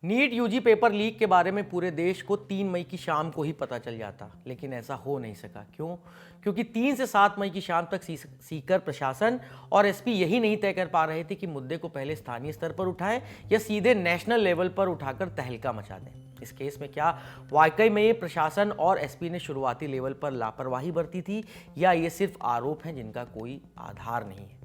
NEET UG paper leak के बारे में पूरे देश को 3 मई की शाम को ही पता चल जाता, लेकिन ऐसा हो नहीं सका। क्यों? क्योंकि 3 से 7 मई की शाम तक सीकर प्रशासन और एसपी यही नहीं तय कर पा रहे थे कि मुद्दे को पहले स्थानीय स्तर पर उठाएं या सीधे नेशनल लेवल पर उठाकर तहलका मचा दें। इस केस में क्या वाकई में ये प्रशासन और एसपी ने शुरुआती लेवल पर लापरवाही बरती थी, या ये सिर्फ आरोप हैं जिनका कोई आधार नहीं है?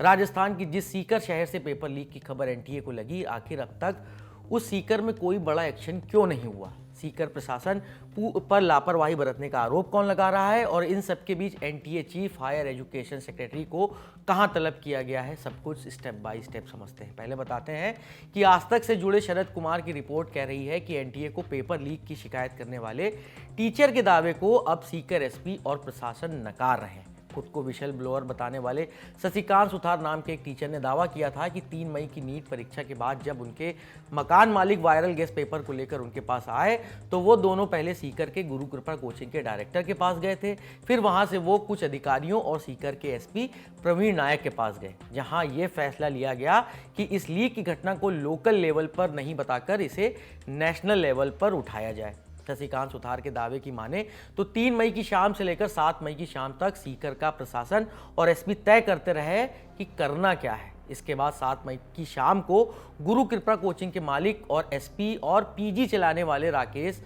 राजस्थान की जिस सीकर शहर से पेपर लीक की खबर एनटीए को लगी, आखिर अब तक उस सीकर में कोई बड़ा एक्शन क्यों नहीं हुआ? सीकर प्रशासन पर लापरवाही बरतने का आरोप कौन लगा रहा है, और इन सब के बीच NTA chief higher education secretary को कहां तलब किया गया है? सब कुछ स्टेप बाय स्टेप समझते हैं। पहले बताते हैं कि आज तक से जुड़े शरद कुमार की रिपोर्ट कह रही है कि एनटीए को पेपर लीक की शिकायत करने वाले टीचर के दावे को अब सीकर एसपी और प्रशासन नकार रहे हैं। खुद को विशल ब्लोअर बताने वाले शशिकांत सुथार नाम के एक टीचर ने दावा किया था कि 3 मई की नीट परीक्षा के बाद जब उनके मकान मालिक वायरल गैस पेपर को लेकर उनके पास आए तो वो दोनों पहले सीकर के गुरु कृपा कोचिंग के डायरेक्टर के पास गए थे। फिर वहां से वो कुछ अधिकारियों और सीकर के एसपी प्रवीण नायक के पास गए, जहां ये फैसला लिया गया कि इस लीक की घटना को लोकल लेवल पर नहीं बताकर इसे नेशनल लेवल पर उठाया जाए। शशिकांत सुथार के दावे की माने तो 3 मई की शाम से लेकर 7 मई की शाम तक सीकर का प्रशासन और एसपी तय करते रहे कि करना क्या है। इसके बाद 7 मई की शाम को गुरु कृपा कोचिंग के मालिक और एसपी और पीजी चलाने वाले राकेश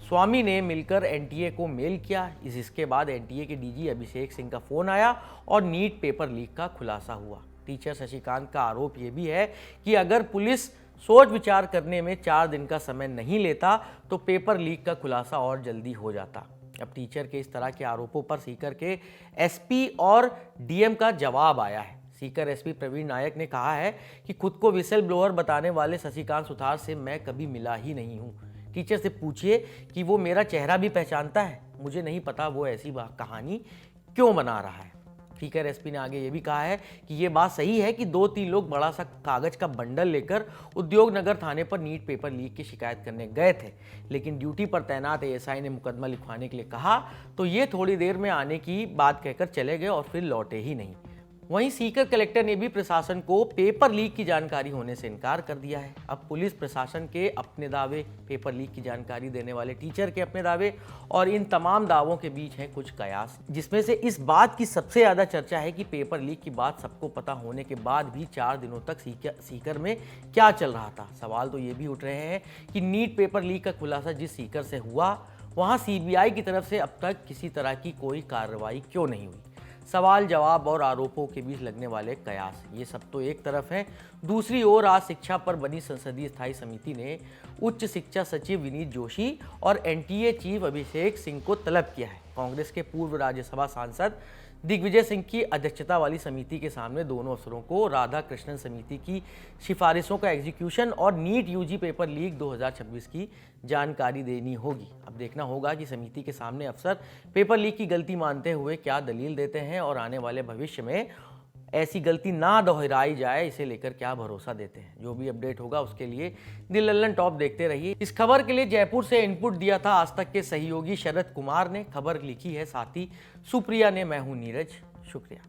स्वामी ने मिलकर एनटीए को मेल किया। इसके बाद एनटीए के डीजी अभिषेक सिंह का फोन आया और नीट पेपर लीक का खुलासा हुआ। टीचर शशिकांत का आरोप यह भी है कि अगर पुलिस सोच विचार करने में 4 दिन का समय नहीं लेता तो पेपर लीक का खुलासा और जल्दी हो जाता। अब टीचर के इस तरह के आरोपों पर सीकर के एसपी और डीएम का जवाब आया है। सीकर एसपी प्रवीण नायक ने कहा है कि खुद को विसल ब्लोअर बताने वाले शशिकांत सुथार से मैं कभी मिला ही नहीं हूँ। टीचर से पूछिए कि वो मेरा चेहरा भी पहचानता है। मुझे नहीं पता वो ऐसी कहानी क्यों बना रहा है। सीकर एसपी ने आगे ये भी कहा है कि ये बात सही है कि 2-3 लोग बड़ा सा कागज का बंडल लेकर उद्योग नगर थाने पर नीट पेपर लीक की शिकायत करने गए थे, लेकिन ड्यूटी पर तैनात एएसआई ने मुकदमा लिखवाने के लिए कहा तो ये थोड़ी देर में आने की बात कहकर चले गए और फिर लौटे ही नहीं। वहीं सीकर कलेक्टर ने भी प्रशासन को पेपर लीक की जानकारी होने से इनकार कर दिया है। अब पुलिस प्रशासन के अपने दावे, पेपर लीक की जानकारी देने वाले टीचर के अपने दावे और इन तमाम दावों के बीच है कुछ कयास, जिसमें से इस बात की सबसे ज़्यादा चर्चा है कि पेपर लीक की बात सबको पता होने के बाद भी 4 दिनों तक सीकर में क्या चल रहा था। सवाल तो ये भी उठ रहे हैं कि नीट पेपर लीक का खुलासा जिस सीकर से हुआ वहाँ सीबीआई की तरफ से अब तक किसी तरह की कोई कार्रवाई क्यों नहीं हुई? सवाल जवाब और आरोपों के बीच लगने वाले कयास, ये सब तो एक तरफ है। दूसरी ओर आज शिक्षा पर बनी संसदीय स्थायी समिति ने उच्च शिक्षा सचिव विनीत जोशी और एनटीए चीफ अभिषेक सिंह को तलब किया है। कांग्रेस के पूर्व राज्यसभा सांसद दिग्विजय सिंह की अध्यक्षता वाली समिति के सामने दोनों अफसरों को राधा कृष्णन समिति की सिफारिशों का एग्जीक्यूशन और नीट यूजी पेपर लीक 2026 की जानकारी देनी होगी। अब देखना होगा कि समिति के सामने अफसर पेपर लीक की गलती मानते हुए क्या दलील देते हैं और आने वाले भविष्य में ऐसी गलती ना दोहराई जाए इसे लेकर क्या भरोसा देते हैं। जो भी अपडेट होगा उसके लिए दिल लल्लन टॉप देखते रहिए। इस खबर के लिए जयपुर से इनपुट दिया था आज तक के सहयोगी शरद कुमार ने, खबर लिखी है साथी सुप्रिया ने। मैं हूं नीरज, शुक्रिया।